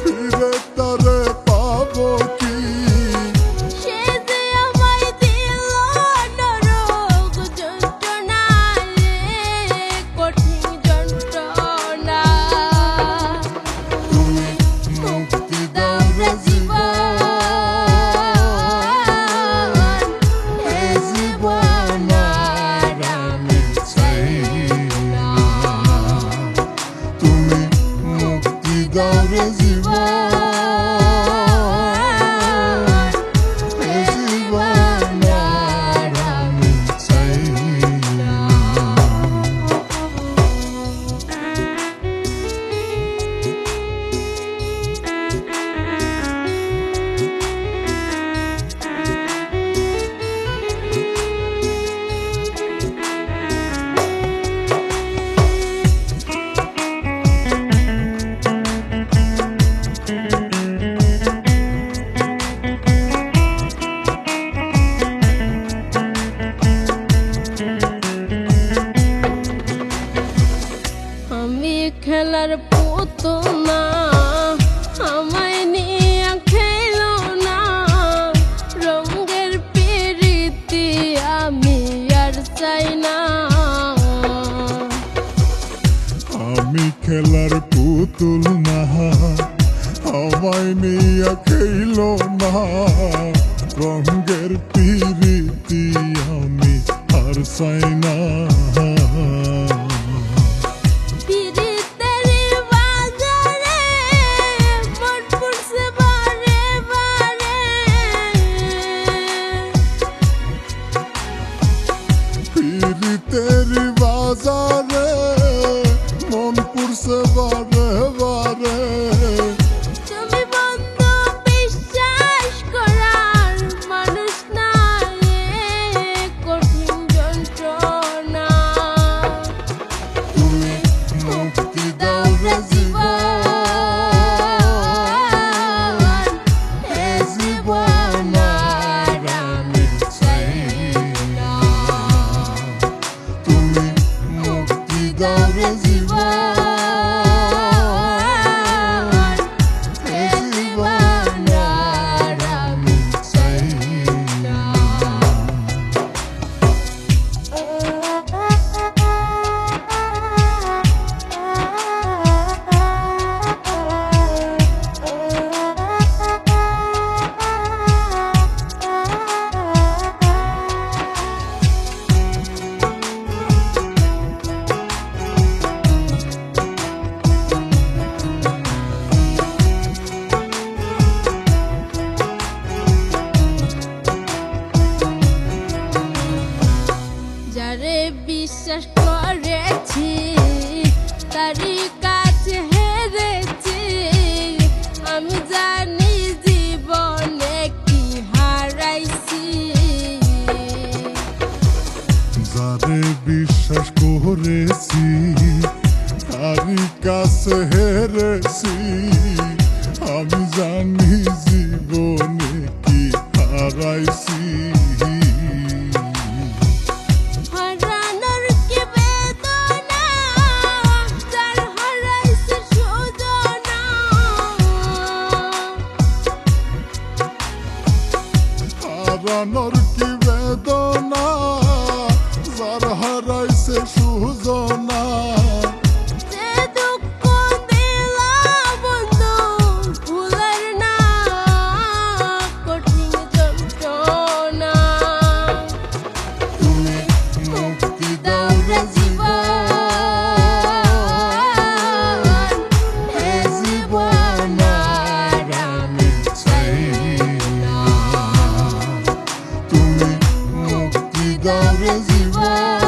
ফিরে তারে পাবো কি? সে যে আমায় দিল নরক যন্ত্রণা রে, কঠিন যন্ত্রণা। তুমি মুক্তি দাও রে জীবন, এ জীবন আর আমি চাই না। তুমি মুক্তি দাও রে জীবন, এ জীবন আর আমি চাই না। আমি খেলার পুতুল না, আমায় নিয়ে খেলো না, রঙের প্রীতি আমি আর চাই না। আমি খেলার পুতুল না, আমায় নিয়ে খেলো না, রঙের প্রীতি আমি আর চাই না। পিরিতের বাজারে মন পড়ছে বারে বারে, পীড়িতের বাজারে মন পুরছে বারে বারে। তুমি বন্ধু বিশ্বাস করার মানুষ না রে, কঠিন যন্ত্রণা। তুমি মুক্তি দাও রে জীবন, এ জীবন আর আমি চাই না। তুমি মুক্তি দাও রে জীবন, এ জীবন আর আমি চাই না। যারে বিশ্বাস করেছি তারই কাছে হেরেছি, আমি জানি জীবনে কি হারাইছি। যারে বিশ্বাস করেছি তারই কাছে হেরেছি, আমি জানি জীবনে কি হারাইছি। হারানোর কি বেদনা, যার হারাইছে সুজনা। হারানোর কি বেদনা, যার হারাইছে সুজনা। যে দুঃখ দিলা বন্ধু ভুলার না, কঠিন যন্ত্রণা। তুমি মুক্তি দাও রে জীবন, এ জীবন আর আমি চাই না। তুমি মুক্তি দাও রে জীবন,